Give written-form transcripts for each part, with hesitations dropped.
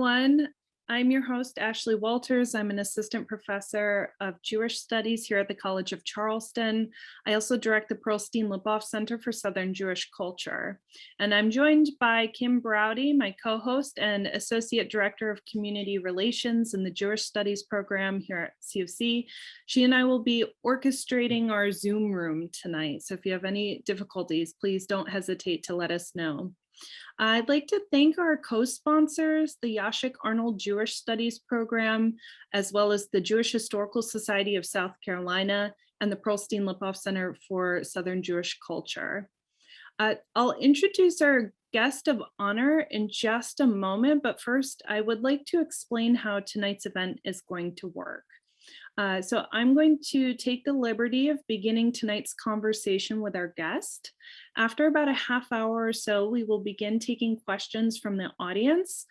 everyone. I'm your host, Ashley Walters. I'm an assistant professor of Jewish Studies here at the College of Charleston. I also direct the Pearlstein-Lipoff Center for Southern Jewish Culture. And I'm joined by Kim Browdy, my co-host and associate director of community relations in the Jewish Studies program here at CofC. She and I will be orchestrating our Zoom room tonight. So if you have any difficulties, please don't hesitate to let us know. I'd like to thank our co-sponsors, the Yashik Arnold Jewish Studies Program, as well as the Jewish Historical Society of South Carolina and the Pearlstein-Lipoff Center for Southern Jewish Culture. I'll introduce our guest of honor in just a moment, but first I would like to explain how tonight's event is going to work. So I'm going to take the liberty of beginning tonight's conversation with our guest. After about a half hour or so, we will begin taking questions from the audience.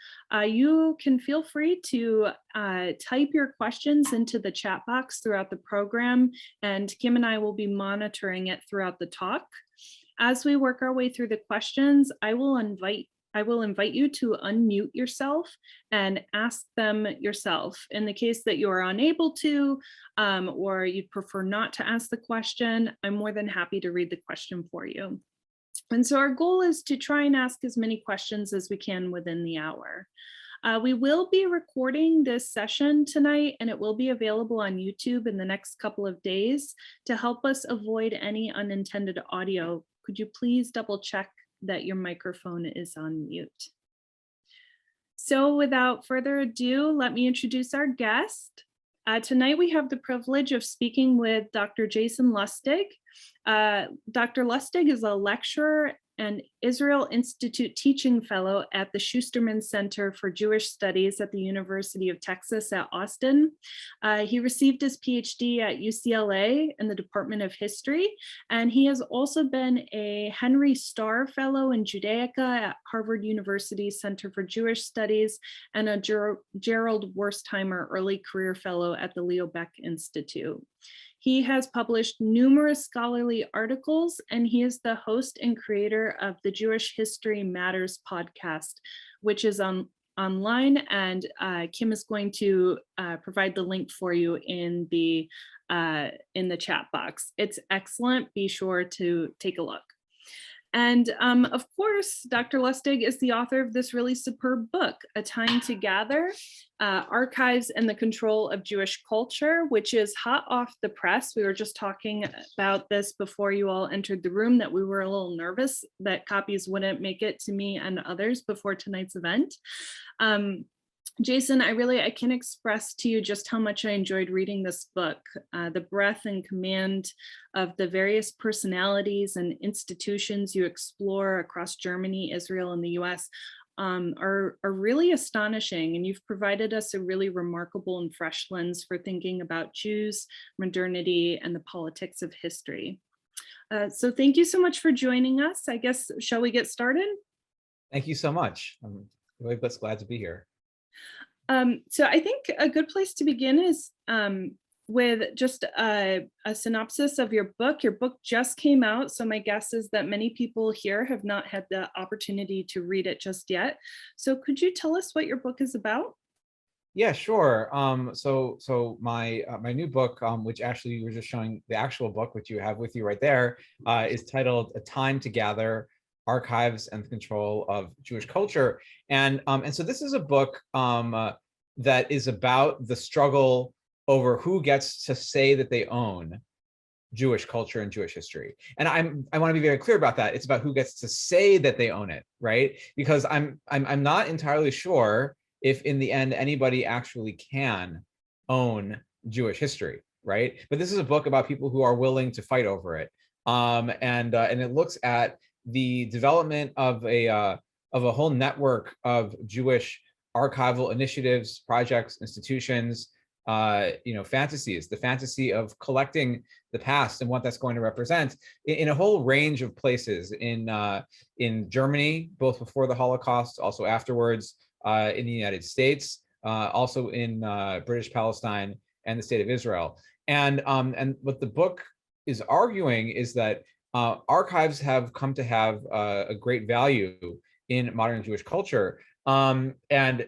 You can feel free to type your questions into the chat box throughout the program, and Kim and I will be monitoring it throughout the talk. As we work our way through the questions, I will invite you to unmute yourself and ask them yourself. In the case that you are unable to, or you'd prefer not to ask the question, I'm more than happy to read the question for you. And so our goal is to try and ask as many questions as we can within the hour. We will be recording this session tonight, and it will be available on YouTube in the next couple of days. To help us avoid any unintended audio, could you please double check that your microphone is on mute? So without further ado, let me introduce our guest. Tonight we have the privilege of speaking with Dr. Jason Lustig. Dr. Lustig is a lecturer and Israel Institute teaching fellow at the Schusterman Center for Jewish Studies at the University of Texas at Austin. He received his PhD at UCLA in the Department of History, and he has also been a Henry Starr Fellow in Judaica at Harvard University Center for Jewish Studies and a Gerald Wurstheimer Early Career Fellow at the Leo Baeck Institute. He has published numerous scholarly articles, and he is the host and creator of the Jewish History Matters podcast, which is online, and Kim is going to provide the link for you in the chat box. It's excellent. Be sure to take a look. And of course, Dr. Lustig is the author of this really superb book, A Time to Gather, Archives and the Control of Jewish Culture, which is hot off the press. We were just talking about this before you all entered the room, that we were a little nervous that copies wouldn't make it to me and others before tonight's event. Jason, I can't express to you just how much I enjoyed reading this book. The breadth and command of the various personalities and institutions you explore across Germany, Israel, and the US are really astonishing. And you've provided us a really remarkable and fresh lens for thinking about Jews, modernity, and the politics of history. So thank you so much for joining us. I guess, shall we get started? Thank you so much. I'm really glad to be here. So I think a good place to begin is with just a synopsis of your book. Your book just came out, so my guess is that many people here have not had the opportunity to read it just yet. So could you tell us what your book is about? Yeah, sure. So my new book, which actually you were just showing the actual book, which you have with you right there, is titled A Time to Gather, Archives and the Control of Jewish Culture. And so this is a book that is about the struggle over who gets to say that they own Jewish culture and Jewish history. And I want to be very clear about that. It's about who gets to say that they own it, right? Because I'm not entirely sure if in the end anybody actually can own Jewish history, right? But this is a book about people who are willing to fight over it. And it looks at the development of a whole network of Jewish archival initiatives, projects, institutions, fantasies, the fantasy of collecting the past and what that's going to represent in a whole range of places in Germany, both before the Holocaust, also afterwards, in the United States, also in British Palestine and the state of Israel. And what the book is arguing is that archives have come to have a great value in modern Jewish culture. And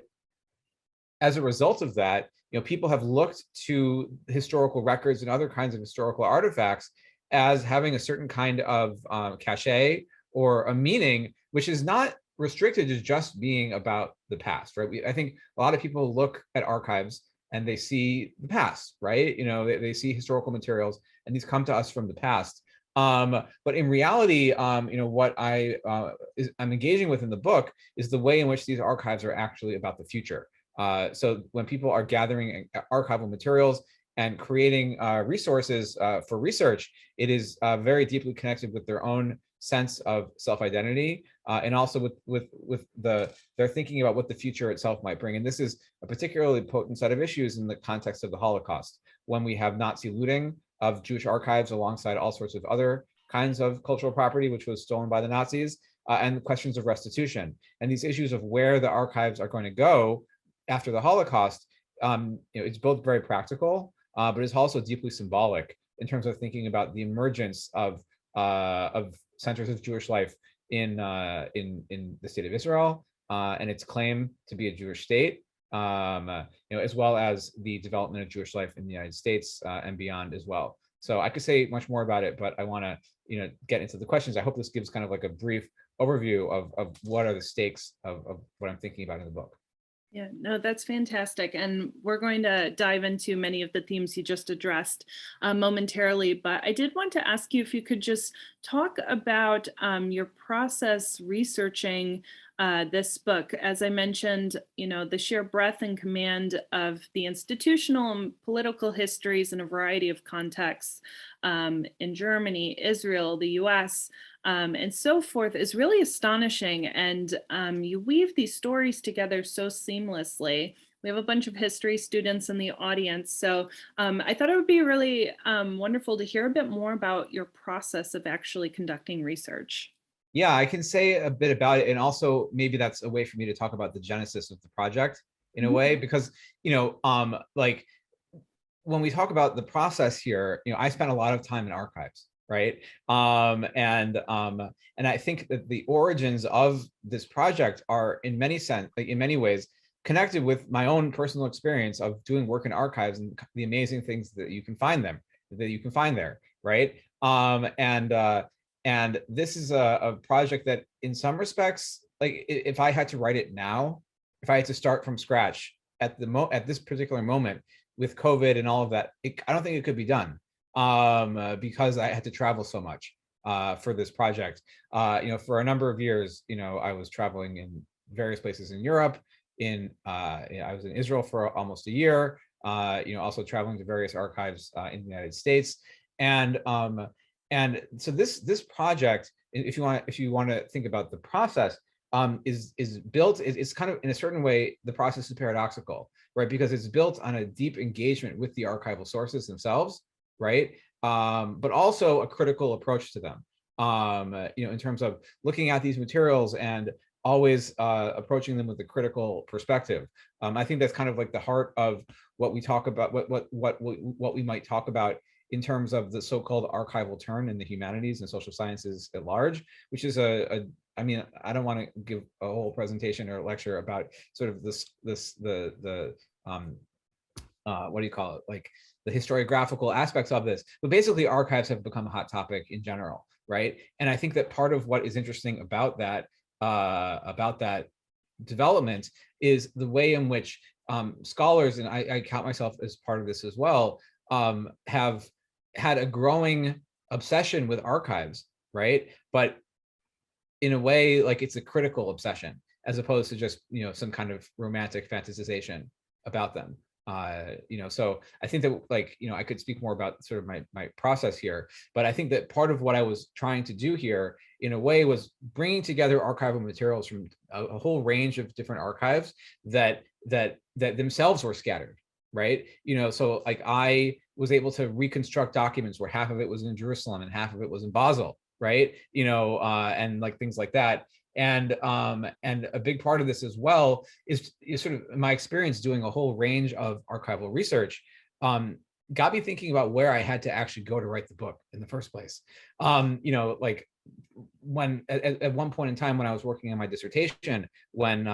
as a result of that, people have looked to historical records and other kinds of historical artifacts as having a certain kind of cachet or a meaning, which is not restricted to just being about the past, right? I think a lot of people look at archives and they see the past, right? They see historical materials and these come to us from the past. But in reality, what I'm engaging with in the book is the way in which these archives are actually about the future. So when people are gathering archival materials and creating resources for research, it is very deeply connected with their own sense of self-identity, and also with they're thinking about what the future itself might bring. And this is a particularly potent set of issues in the context of the Holocaust, when we have Nazi looting of Jewish archives alongside all sorts of other kinds of cultural property, which was stolen by the Nazis, and questions of restitution. And these issues of where the archives are going to go after the Holocaust, it's both very practical, but it's also deeply symbolic in terms of thinking about the emergence of centers of Jewish life in the state of Israel, and its claim to be a Jewish state, as well as the development of Jewish life in the United States and beyond as well. So I could say much more about it, but I want to get into the questions. I hope this gives kind of like a brief overview of what are the stakes of what I'm thinking about in the book. Yeah, no, that's fantastic. And we're going to dive into many of the themes you just addressed momentarily. But I did want to ask you if you could just talk about your process researching this book. As I mentioned, the sheer breadth and command of the institutional and political histories in a variety of contexts in Germany, Israel, the US, and so forth is really astonishing. And you weave these stories together so seamlessly. We have a bunch of history students in the audience. So I thought it would be really wonderful to hear a bit more about your process of actually conducting research. Yeah, I can say a bit about it. And also maybe that's a way for me to talk about the genesis of the project in a way, because, like when we talk about the process here, I spent a lot of time in archives, right? And I think that the origins of this project are in many ways connected with my own personal experience of doing work in archives and the amazing things that you can find there, right? And this is a project that in some respects, like if I had to write it now, if I had to start from scratch at this particular moment with COVID and all of that, I don't think it could be done because I had to travel so much for this project. For a number of years, I was traveling in various places in Europe. I was in Israel for almost a year. Also traveling to various archives in the United States, and so this project, if you want to think about the process, is built. It's kind of in a certain way the process is paradoxical, right? Because it's built on a deep engagement with the archival sources themselves, right? But also a critical approach to them, in terms of looking at these materials and always approaching them with a critical perspective. I think that's kind of like the heart of what we talk about, what we might talk about in terms of the so-called archival turn in the humanities and social sciences at large, which is I mean, I don't want to give a whole presentation or lecture about sort of the what do you call it? Like the historiographical aspects of this, but basically archives have become a hot topic in general, right? And I think that part of what is interesting about that development is the way in which scholars, and I count myself as part of this as well, have had a growing obsession with archives, right? But in a way, like it's a critical obsession as opposed to just some kind of romantic fantasization about them. So I think that I could speak more about sort of my process here, but I think that part of what I was trying to do here in a way was bringing together archival materials from a whole range of different archives that themselves were scattered, right? So like I was able to reconstruct documents where half of it was in Jerusalem and half of it was in Basel, right? And like things like that. And a big part of this as well is sort of my experience doing a whole range of archival research got me thinking about where I had to actually go to write the book in the first place. Like when at one point in time when I was working on my dissertation, when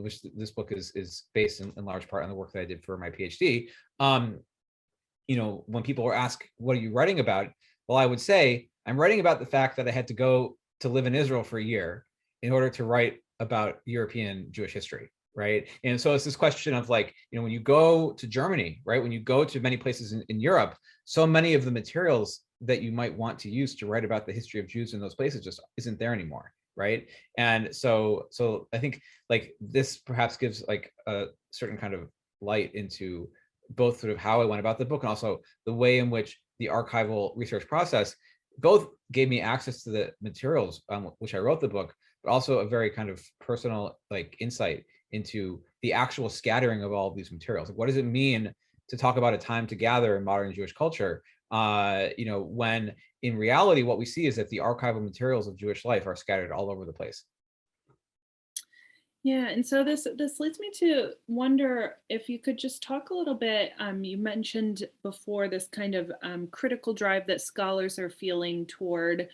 which this book is based in large part on the work that I did for my PhD, when people were asked, what are you writing about? Well, I would say, I'm writing about the fact that I had to go to live in Israel for a year in order to write about European Jewish history, right? And so it's this question of like, when you go to Germany, right? When you go to many places in Europe, so many of the materials that you might want to use to write about the history of Jews in those places just isn't there anymore, right? And so I think like this perhaps gives like a certain kind of light into both sort of how I went about the book and also the way in which the archival research process both gave me access to the materials which I wrote the book, but also a very kind of personal like insight into the actual scattering of all of these materials. Like, what does it mean to talk about a time to gather in modern Jewish culture? When in reality, what we see is that the archival materials of Jewish life are scattered all over the place. Yeah, and so this leads me to wonder if you could just talk a little bit. You mentioned before this kind of critical drive that scholars are feeling toward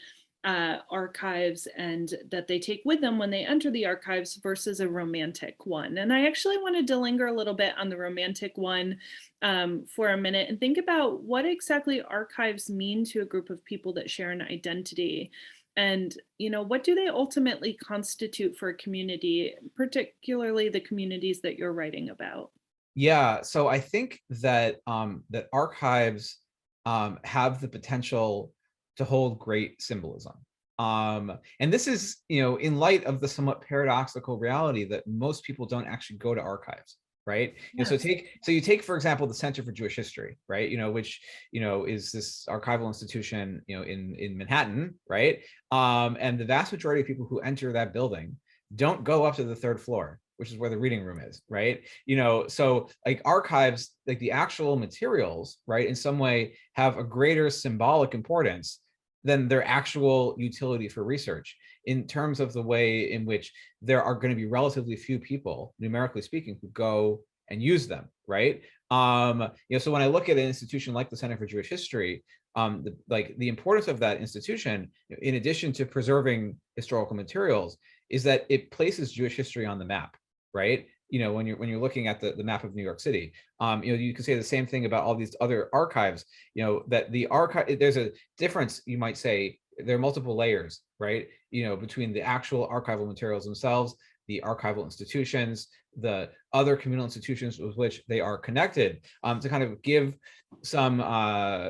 archives and that they take with them when they enter the archives versus a romantic one. And I actually wanted to linger a little bit on the romantic one for a minute and think about what exactly archives mean to a group of people that share an identity. And, what do they ultimately constitute for a community, particularly the communities that you're writing about? Yeah, so I think that that archives have the potential to hold great symbolism. And this is, in light of the somewhat paradoxical reality that most people don't actually go to archives, right? Yes. So you take, for example, the Center for Jewish History, right? Which is this archival institution, in Manhattan, right? And the vast majority of people who enter that building don't go up to the third floor, which is where the reading room is, right? So like archives, like the actual materials, right, in some way have a greater symbolic importance than their actual utility for research, in terms of the way in which there are going to be relatively few people, numerically speaking, who go and use them, right? So when I look at an institution like the Center for Jewish History, the importance of that institution, in addition to preserving historical materials, is that it places Jewish history on the map, right? When you're looking at the map of New York City, you can say the same thing about all these other archives. That the archive, there's a difference. You might say there are multiple layers, right? Between the actual archival materials themselves, the archival institutions, the other communal institutions with which they are connected. To kind of give some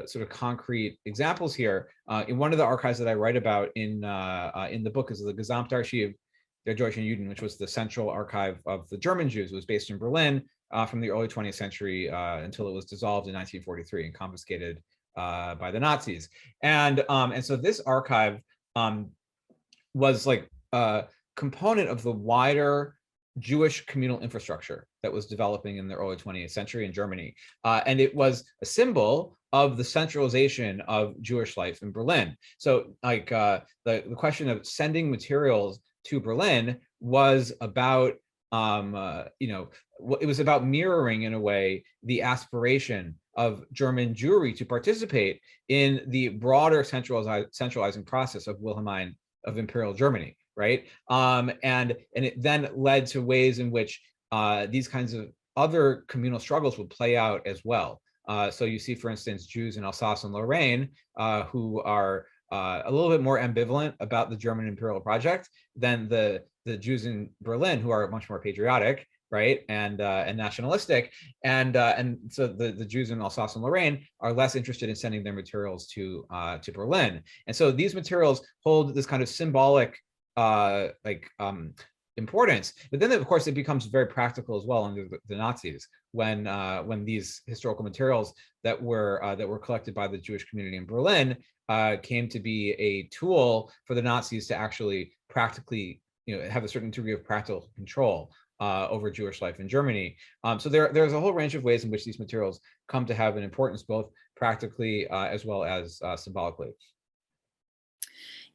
sort of concrete examples here, in one of the archives that I write about in the book is the Gesamtarchiv der Deutschen Juden, which was the central archive of the German Jews. It was based in Berlin from the early 20th century until it was dissolved in 1943 and confiscated by the Nazis. And so this archive was like a component of the wider Jewish communal infrastructure that was developing in the early 20th century in Germany. And it was a symbol of the centralization of Jewish life in Berlin. So like the question of sending materials to Berlin was about, it was about mirroring in a way the aspiration of German Jewry to participate in the broader centralizing process of Wilhelmine, of Imperial Germany, right? And it then led to ways in which these kinds of other communal struggles would play out as well. So you see, for instance, Jews in Alsace and Lorraine who are a little bit more ambivalent about the German imperial project than the Jews in Berlin, who are much more patriotic, right, and nationalistic, and so the Jews in Alsace and Lorraine are less interested in sending their materials to Berlin, and so these materials hold this kind of symbolic importance. But then, of course, it becomes very practical as well under the Nazis when these historical materials that were collected by the Jewish community in Berlin came to be a tool for the Nazis to actually practically, have a certain degree of practical control over Jewish life in Germany. So there's a whole range of ways in which these materials come to have an importance, both practically as well as symbolically.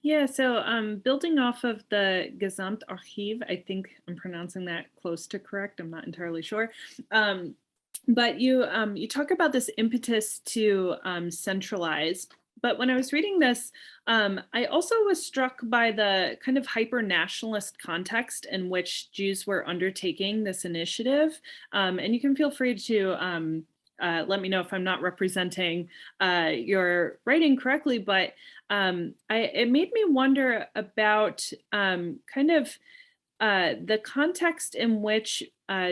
Yeah, so building off of the Gesamtarchiv, I think I'm pronouncing that close to correct. I'm not entirely sure. But you talk about this impetus to centralize But when I was reading this, I also was struck by the kind of hyper nationalist context in which Jews were undertaking this initiative. And you can feel free to let me know if I'm not representing your writing correctly, but it made me wonder about kind of the context in which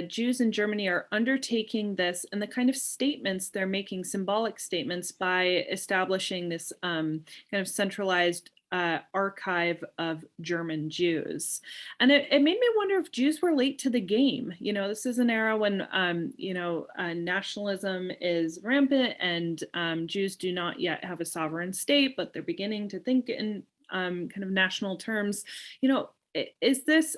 Jews in Germany are undertaking this and the kind of statements they're making, symbolic statements, by establishing this kind of centralized archive of German Jews. And it made me wonder if Jews were late to the game. You know, this is an era when, nationalism is rampant and Jews do not yet have a sovereign state, but they're beginning to think in kind of national terms. You know, is this,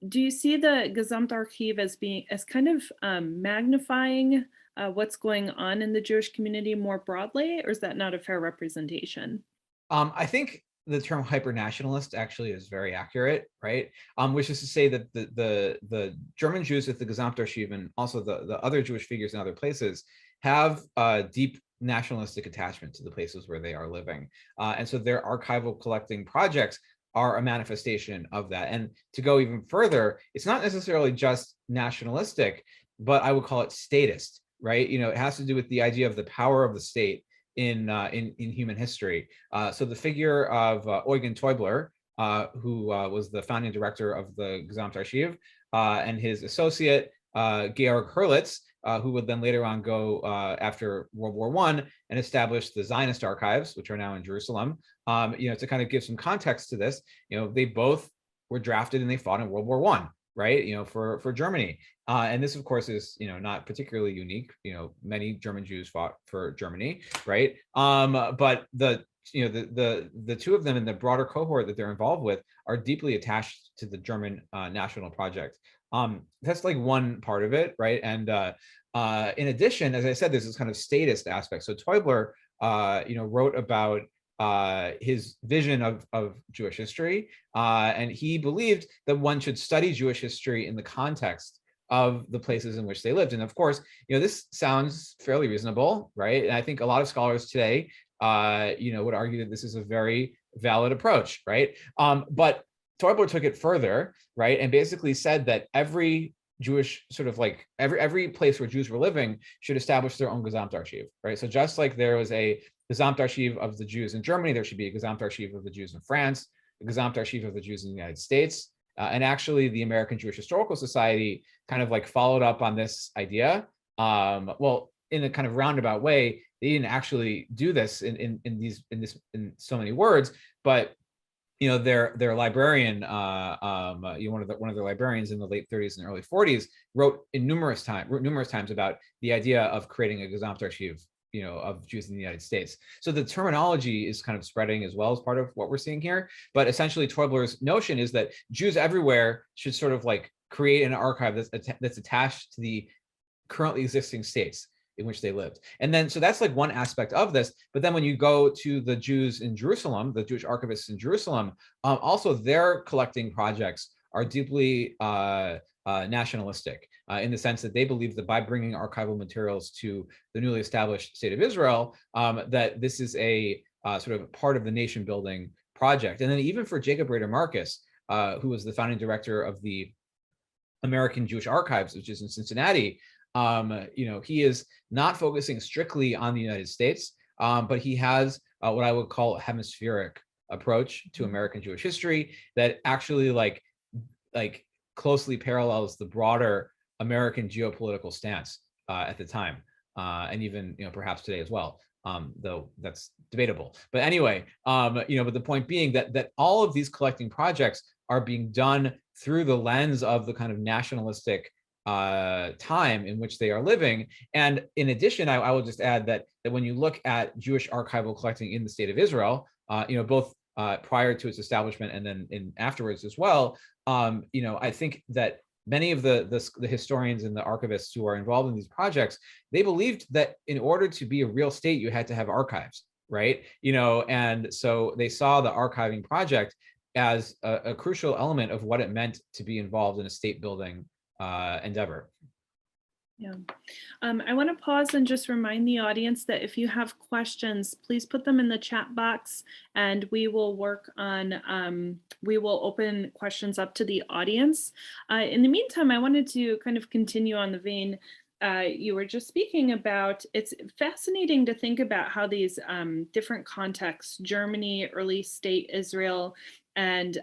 do you see the Gesamtarchiv as being as kind of magnifying what's going on in the Jewish community more broadly, or is that not a fair representation? I think the term hypernationalist actually is very accurate, right? Which is to say that the German Jews at the Gesamtarchiv and also the other Jewish figures in other places have a deep nationalistic attachment to the places where they are living. And so their archival collecting projects are a manifestation of that. And to go even further, it's not necessarily just nationalistic, but I would call it statist, right? You know, it has to do with the idea of the power of the state in human history. So the figure of Eugen Teubler, who was the founding director of the Gesamtarchiv, and his associate Georg Hurlitz, who would then later on go after World War I and establish the Zionist archives, which are now in Jerusalem. You know, to kind of give some context to this, you know, they both were drafted and they fought in World War I, right? You know, for Germany. And this, of course, is, you know, not particularly unique. You know, many German Jews fought for Germany, right? But the two of them in the broader cohort that they're involved with are deeply attached to the German national project. That's like one part of it, right? And in addition, as I said, there's this kind of statist aspect. So Teubler, wrote about his vision of Jewish history, and he believed that one should study Jewish history in the context of the places in which they lived. And of course, you know, this sounds fairly reasonable, right? And I think a lot of scholars today, would argue that this is a very valid approach, right? But Teubler took it further, right, and basically said that every Jewish sort of like every place where Jews were living should establish their own Gesamtarchiv, right? So just like there was a Gesamtarchiv of the Jews in Germany, there should be a Gesamtarchiv of the Jews in France, a Gesamtarchiv of the Jews in the United States. And actually, the American Jewish Historical Society kind of like followed up on this idea. Well, in a kind of roundabout way, they didn't actually do this in so many words, but you know, their librarian, one of their librarians in the late 30s and early 40s wrote numerous times about the idea of creating a Gesamtarchiv, you know, of Jews in the United States. So the terminology is kind of spreading as well as part of what we're seeing here. But essentially, Teubler's notion is that Jews everywhere should sort of like create an archive that's attached to the currently existing states in which they lived. And then, so that's like one aspect of this. But then when you go to the Jews in Jerusalem, the Jewish archivists in Jerusalem, also their collecting projects are deeply nationalistic in the sense that they believe that by bringing archival materials to the newly established state of Israel, that this is a sort of part of the nation building project. And then even for Jacob Rader Marcus, who was the founding director of the American Jewish Archives, which is in Cincinnati, he is not focusing strictly on the United States, but he has what I would call a hemispheric approach to American Jewish history that actually like closely parallels the broader American geopolitical stance at the time, and even perhaps today as well. Though that's debatable. But anyway, but the point being that all of these collecting projects are being done through the lens of the kind of nationalistic time in which they are living. And in addition, I will just add that when you look at Jewish archival collecting in the state of Israel, both prior to its establishment and then afterwards as well, I think that many of the historians and the archivists who are involved in these projects, they believed that in order to be a real state, you had to have archives, right? And so they saw the archiving project as a crucial element of what it meant to be involved in a state building endeavor. Yeah. I want to pause and just remind the audience that if you have questions, please put them in the chat box and we will work on, we will open questions up to the audience. In the meantime, I wanted to kind of continue on the vein you were just speaking about. It's fascinating to think about how these different contexts, Germany, early state Israel, and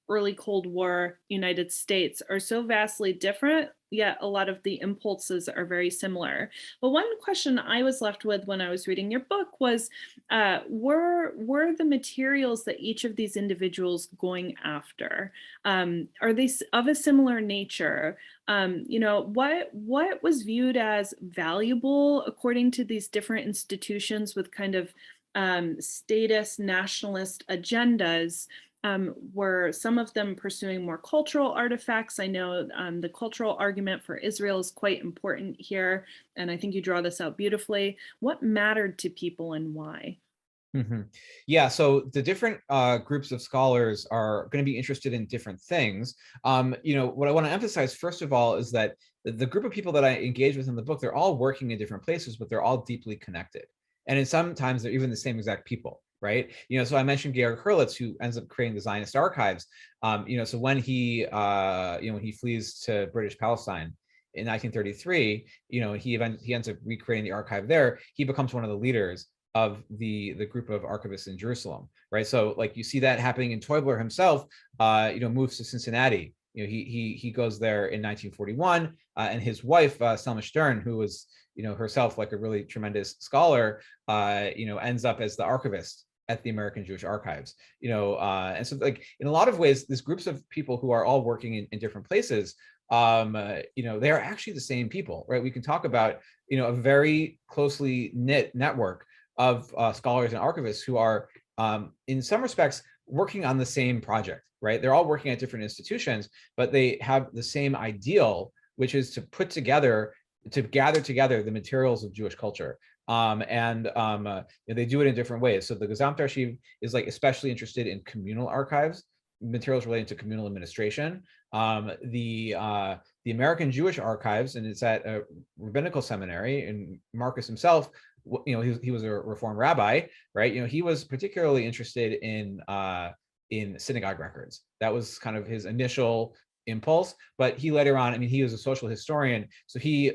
early Cold War United States are so vastly different, yet a lot of the impulses are very similar. But one question I was left with when I was reading your book was, were the materials that each of these individuals going after, are they of a similar nature? You know, what was viewed as valuable according to these different institutions with kind of statist nationalist agendas? Were some of them pursuing more cultural artifacts? I know the cultural argument for Israel is quite important here, and I think you draw this out beautifully. What mattered to people and why? Yeah, so the different groups of scholars are going to be interested in different things. You know, what I want to emphasize, first of all, is that the group of people that I engage with in the book, they're all working in different places, but they're all deeply connected. And in sometimes they're even the same exact people, right? You know, so I mentioned Georg Hurlitz, who ends up creating the Zionist archives. You know, so when he, you know, when he flees to British Palestine in 1933, you know, he ends up recreating the archive there. He becomes one of the leaders of the group of archivists in Jerusalem, right? So like you see that happening in Teubler himself, you know, moves to Cincinnati. You know, he goes there in 1941, and his wife, Selma Stern, who was, you know, herself like a really tremendous scholar, you know, ends up as the archivist at the American Jewish Archives, you know, and so like in a lot of ways, these groups of people who are all working in different places, you know, they are actually the same people, right? We can talk about, you know, a very closely knit network of scholars and archivists who are, in some respects, working on the same project, right? They're all working at different institutions, but they have the same ideal, which is to put together, to gather together the materials of Jewish culture. You know, they do it in different ways. So the Gesamtarchiv is like especially interested in communal archives, materials related to communal administration. The American Jewish Archives, and it's at a rabbinical seminary, and Marcus himself, you know, he was a Reform rabbi, right? You know, he was particularly interested in synagogue records. That was kind of his initial impulse, but he later on, I mean, he was a social historian, so he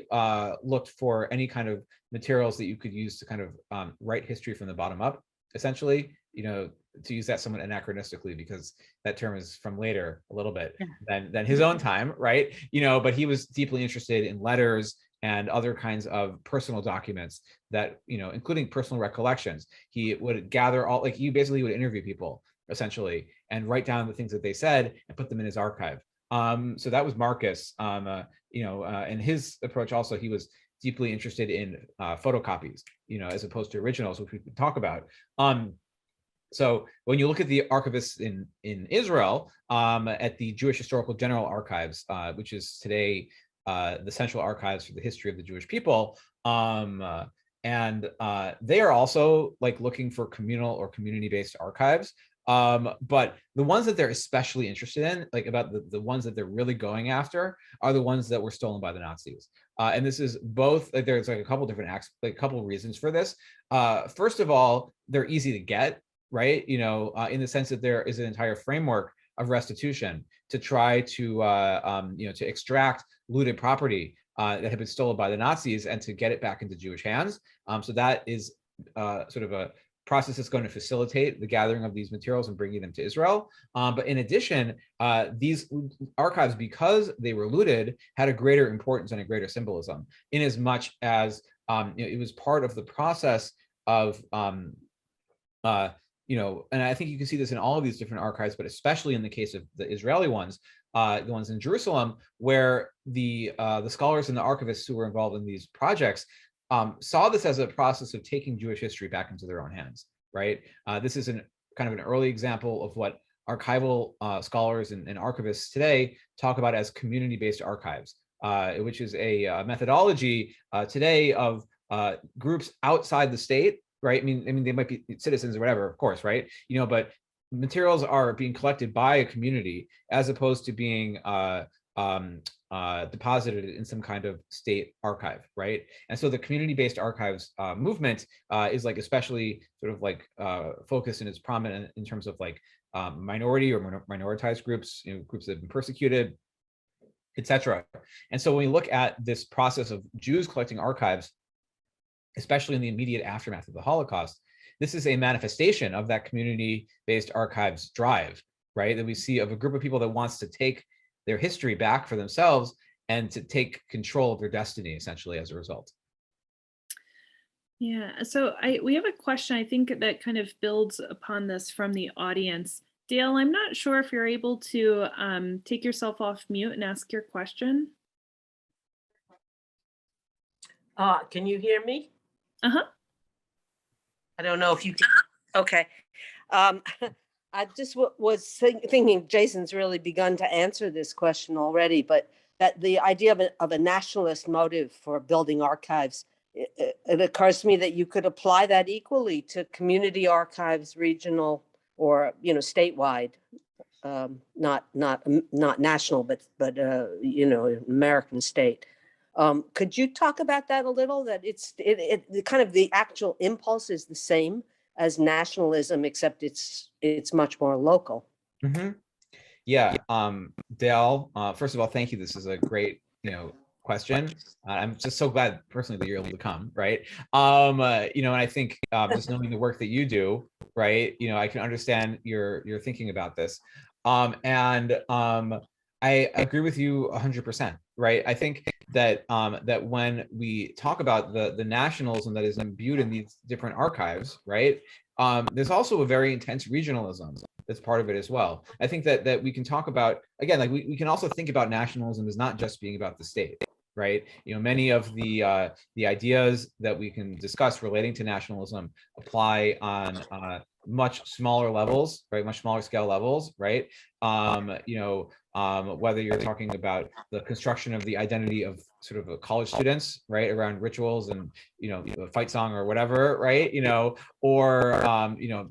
looked for any kind of materials that you could use to kind of write history from the bottom up, essentially, you know, to use that somewhat anachronistically, because that term is from later a little bit than his own time, right? You know, but he was deeply interested in letters and other kinds of personal documents that, you know, including personal recollections. He would gather all, like, he basically would interview people essentially and write down the things that they said and put them in his archive. So that was Marcus, you know, and his approach also, he was deeply interested in photocopies, you know, as opposed to originals, which we could talk about. So when you look at the archivists in Israel, at the Jewish Historical General Archives, which is today the central archives for the history of the Jewish people, and they are also like looking for communal or community-based archives. But the ones that they're especially interested in, like about the ones that they're really going after, are the ones that were stolen by the Nazis. And this is both, like, there's like a couple different like a couple of reasons for this. First of all, they're easy to get, right? You know, in the sense that there is an entire framework of restitution to try to, you know, to extract looted property that had been stolen by the Nazis and to get it back into Jewish hands. So that is sort of a process that's going to facilitate the gathering of these materials and bringing them to Israel. But in addition, these archives, because they were looted, had a greater importance and a greater symbolism, in as much as you know, it was part of the process of you know, and I think you can see this in all of these different archives, but especially in the case of the Israeli ones, the ones in Jerusalem, where the scholars and the archivists who were involved in these projects saw this as a process of taking Jewish history back into their own hands, right? This is kind of an early example of what archival scholars and archivists today talk about as community-based archives, which is a methodology today of groups outside the state, right? I mean, they might be citizens or whatever, of course, right? You know, but materials are being collected by a community as opposed to being deposited in some kind of state archive, right? And so the community-based archives movement is like especially sort of like focused and is prominent in terms of like minority or minoritized groups, groups that have been persecuted, etc. And so when we look at this process of Jews collecting archives, especially in the immediate aftermath of the Holocaust, this is a manifestation of that community-based archives drive, right? That we see of a group of people that wants to take their history back for themselves and to take control of their destiny, essentially, as a result. Yeah, so we have a question, I think, that kind of builds upon this from the audience. Dale, I'm not sure if you're able to take yourself off mute and ask your question. Can you hear me? Uh-huh. I don't know if you can. Okay. I just was thinking Jason's really begun to answer this question already, but that the idea of a nationalist motive for building archives, it occurs to me that you could apply that equally to community archives, regional or statewide, not national, but American state. Could you talk about that a little? That it kind of the actual impulse is the same as nationalism, except it's much more local. Mm-hmm. Yeah, Dale, first of all, thank you. This is a great, question. I'm just so glad personally that you're able to come, right? And I think just knowing the work that you do, right, I can understand your thinking about this. I agree with you 100%, right? I think that that when we talk about the nationalism that is imbued in these different archives, right? There's also a very intense regionalism that's part of it as well. I think that we can talk about, again, like we can also think about nationalism as not just being about the state, right? Many of the ideas that we can discuss relating to nationalism apply on much smaller levels, right? Much smaller scale levels, right? Whether you're talking about the construction of the identity of sort of college students, right, around rituals and the fight song or whatever, right, or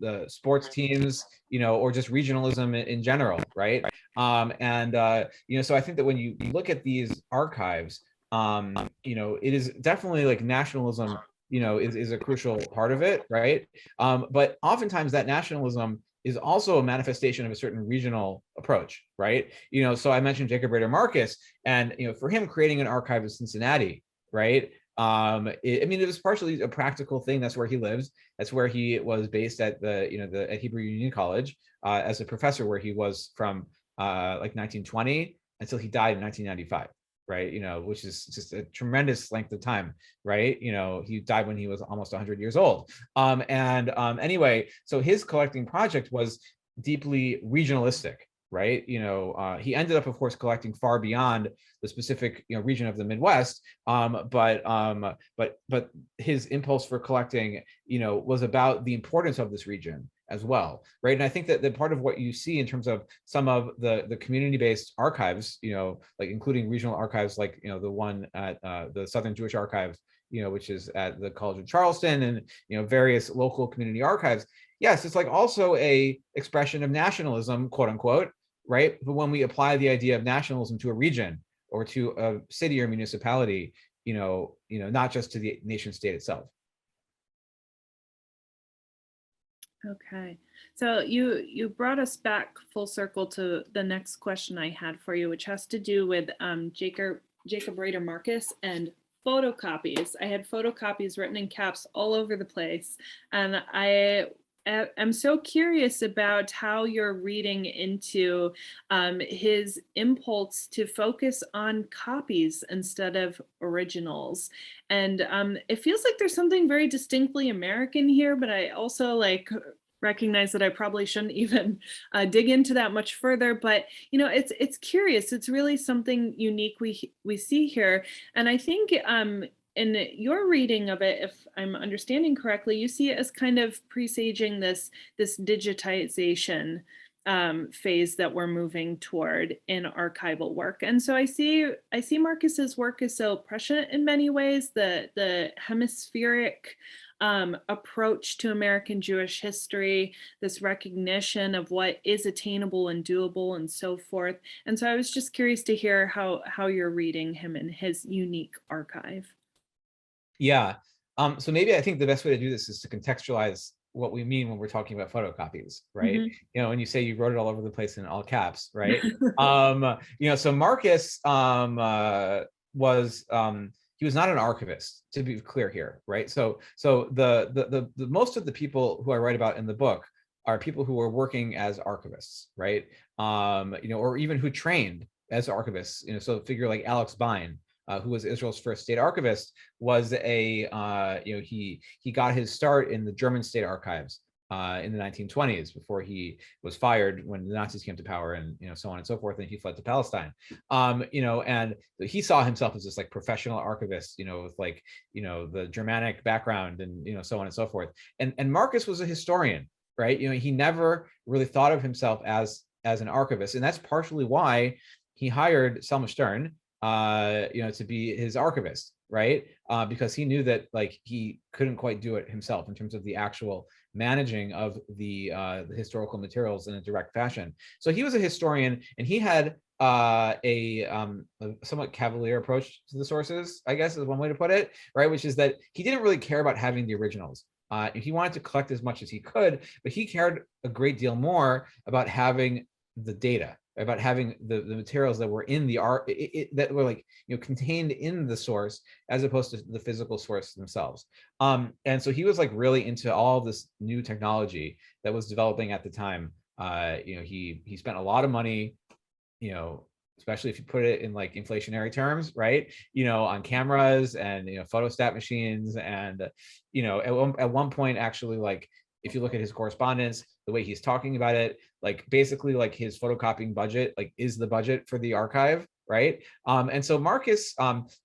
the sports teams, or just regionalism in general, right? So I think that when you look at these archives, it is definitely like nationalism, is a crucial part of it, right? But oftentimes that nationalism is also a manifestation of a certain regional approach, right? So I mentioned Jacob Rader Marcus, and for him creating an archive of Cincinnati, right? It was partially a practical thing. That's where he lives. That's where he was based at at Hebrew Union College as a professor, where he was from like 1920 until he died in 1995. Right, which is just a tremendous length of time, right? He died when he was almost 100 years old. Anyway, so his collecting project was deeply regionalistic, right? He ended up, of course, collecting far beyond the specific region of the Midwest, but his impulse for collecting, was about the importance of this region as well, right? And I think that part of what you see in terms of some of the community-based archives, like including regional archives, like the one at the Southern Jewish Archives, which is at the College of Charleston, and various local community archives. Yes, it's like also a expression of nationalism, quote unquote, right? But when we apply the idea of nationalism to a region or to a city or municipality, not just to the nation state itself. Okay, so you brought us back full circle to the next question I had for you, which has to do with Jacob Rader Marcus and photocopies. I had photocopies written in caps all over the place, and I'm so curious about how you're reading into his impulse to focus on copies instead of originals. And it feels like there's something very distinctly American here, but I also recognize that I probably shouldn't even dig into that much further. But it's curious. It's really something unique we see here, and I think in your reading of it, if I'm understanding correctly, you see it as kind of presaging this digitization phase that we're moving toward in archival work. And so I see Marcus's work is so prescient in many ways. The hemispheric approach to American Jewish history, this recognition of what is attainable and doable and so forth. And so I was just curious to hear how you're reading him and his unique archive. Yeah. So maybe I think the best way to do this is to contextualize what we mean when we're talking about photocopies, right? Mhm. You know, when you say you wrote it all over the place in all caps, right? You know, so Marcus was he was not an archivist, to be clear here, right? So the most of the people who I write about in the book are people who were working as archivists, right? You know, or even who trained as archivists. You know, so a figure like Alex Bein, who was Israel's first state archivist, was a you know, he got his start in the German state archives in the 1920s before he was fired when the Nazis came to power, and you know, so on and so forth, and he fled to Palestine. You know, and he saw himself as this like professional archivist, you know, with like, you know, the Germanic background and you know, so on and so forth. And Marcus was a historian, right? You know, he never really thought of himself as an archivist, and that's partially why he hired Selma Stern, you know, to be his archivist, right? Because he knew that like he couldn't quite do it himself in terms of the actual managing of the historical materials in a direct fashion. So he was a historian, and he had a somewhat cavalier approach to the sources, I guess is one way to put it, right? Which is that he didn't really care about having the originals. He wanted to collect as much as he could, but he cared a great deal more about having the data, about having the materials that were in the art, that were like, you know, contained in the source, as opposed to the physical source themselves. And so he was like really into all of this new technology that was developing at the time. You know, he spent a lot of money, you know, especially if you put it in like inflationary terms, right? You know, on cameras and, you know, photostat machines. And, you know, at one point, actually, like, if you look at his correspondence, the way he's talking about it, like basically like his photocopying budget, like is the budget for the archive, right? And so Marcus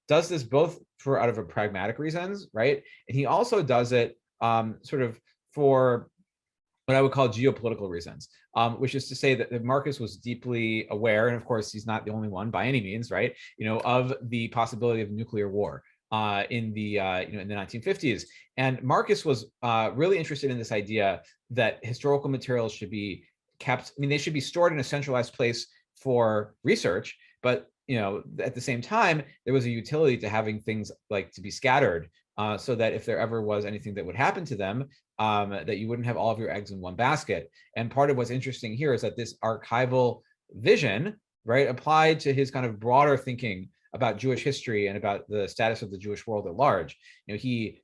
does this both for out of a pragmatic reasons, right? And he also does it sort of for what I would call geopolitical reasons, which is to say that Marcus was deeply aware, and of course he's not the only one by any means, right? You know, of the possibility of nuclear war in the you know, in the 1950s. And Marcus was really interested in this idea that historical materials should be kept. I mean, they should be stored in a centralized place for research, but you know, at the same time, there was a utility to having things like to be scattered, so that if there ever was anything that would happen to them, that you wouldn't have all of your eggs in one basket. And part of what's interesting here is that this archival vision, right, applied to his kind of broader thinking about Jewish history and about the status of the Jewish world at large. You know, he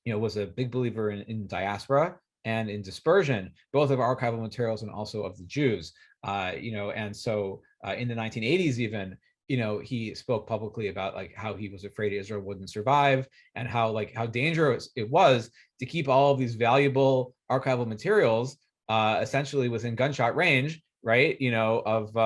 was a big believer in diaspora and in dispersion, both of archival materials and also of the Jews. You know, and so in the 1980s, even, you know, he spoke publicly about like how he was afraid Israel wouldn't survive, and how dangerous it was to keep all of these valuable archival materials essentially within gunshot range, right? You know, of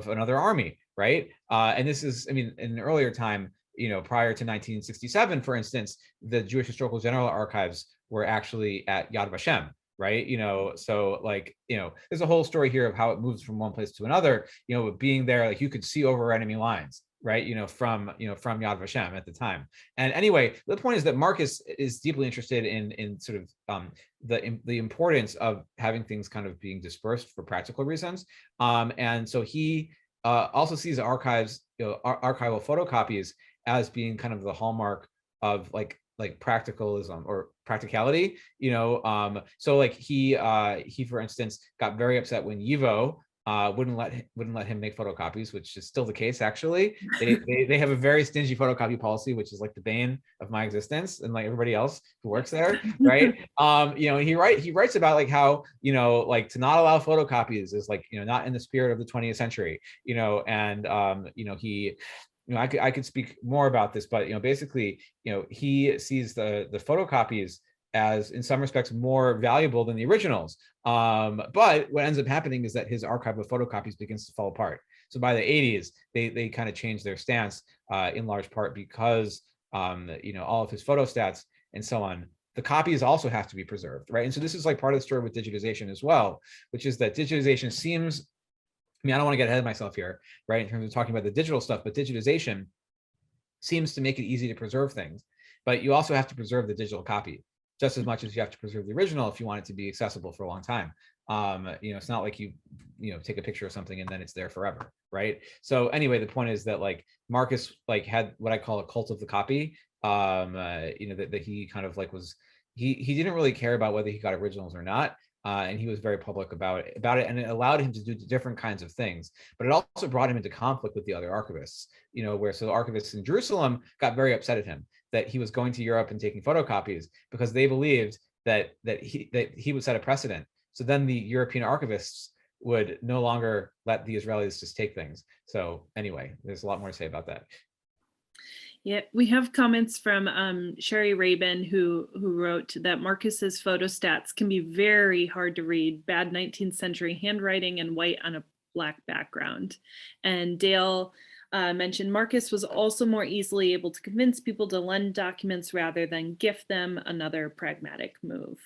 another army, right? And this is, I mean, in an earlier time, you know, prior to 1967, for instance, the Jewish Historical General Archives were actually at Yad Vashem, right? You know, so like, you know, there's a whole story here of how it moves from one place to another, you know, being there, like you could see over enemy lines, right? You know, from Yad Vashem at the time. And anyway, the point is that Marcus is deeply interested in sort of the importance of having things kind of being dispersed for practical reasons. And so he also sees archives, you know, archival photocopies as being kind of the hallmark of like practicalism or practicality, you know. So like he for instance got very upset when YIVO wouldn't let him make photocopies, which is still the case actually. They have a very stingy photocopy policy, which is like the bane of my existence and like everybody else who works there, right? You know, he writes about like how, you know, like to not allow photocopies is like, you know, not in the spirit of the 20th century, you know. And you know, he, you know, I could speak more about this, but you know, basically, you know, he sees the photocopies as in some respects more valuable than the originals. But what ends up happening is that his archive of photocopies begins to fall apart. So by the 80s, they kind of changed their stance in large part because you know, all of his photostats and so on, the copies also have to be preserved, right? And so this is like part of the story with digitization as well, which is that digitization seems, I mean, I don't want to get ahead of myself here, right, in terms of talking about the digital stuff, but digitization seems to make it easy to preserve things, but you also have to preserve the digital copy just as much as you have to preserve the original if you want it to be accessible for a long time. It's not like you take a picture of something and then it's there forever, right? So anyway, the point is that like Marcus like had what I call a cult of the copy. That he kind of like was he didn't really care about whether he got originals or not. And he was very public about it, and it allowed him to do different kinds of things. But it also brought him into conflict with the other archivists, where so the archivists in Jerusalem got very upset at him that he was going to Europe and taking photocopies because they believed that he would set a precedent. So then the European archivists would no longer let the Israelis just take things. So anyway, there's a lot more to say about that. Yeah, we have comments from Sherry Rabin who wrote that Marcus's photostats can be very hard to read, bad 19th century handwriting and white on a black background. And Dale mentioned Marcus was also more easily able to convince people to lend documents rather than gift them, another pragmatic move.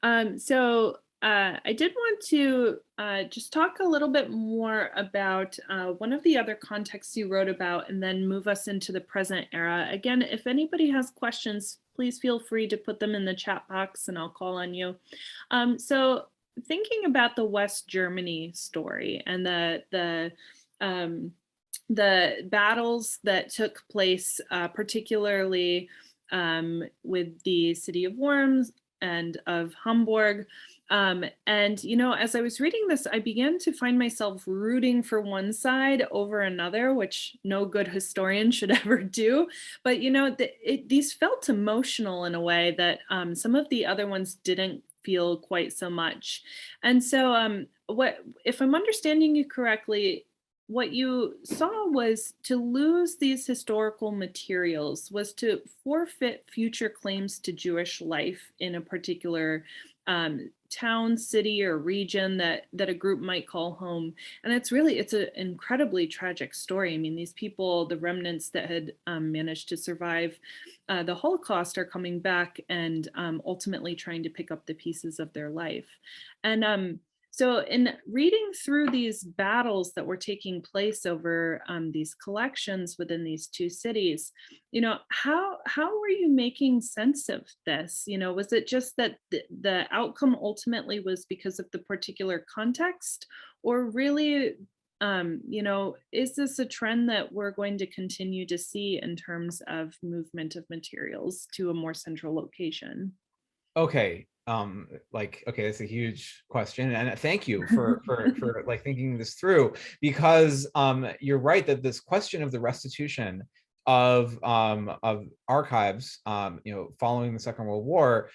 I did want to just talk a little bit more about one of the other contexts you wrote about and then move us into the present era. Again, if anybody has questions, please feel free to put them in the chat box and I'll call on you. So thinking about the West Germany story and the battles that took place, particularly with the city of Worms and of Hamburg. And, as I was reading this, I began to find myself rooting for one side over another, which no good historian should ever do. But, these felt emotional in a way that some of the other ones didn't feel quite so much. And so if I'm understanding you correctly, what you saw was to lose these historical materials was to forfeit future claims to Jewish life in a particular town, city, or region that a group might call home. And it's an incredibly tragic story. I mean, these people, the remnants that had managed to survive the Holocaust, are coming back and ultimately trying to pick up the pieces of their life. And so in reading through these battles that were taking place over these collections within these two cities, how were you making sense of this? Was it just that the outcome ultimately was because of the particular context, or really, is this a trend that we're going to continue to see in terms of movement of materials to a more central location? Okay. Okay, that's a huge question, and thank you for like thinking this through, because you're right that this question of the restitution of archives, following the Second World War,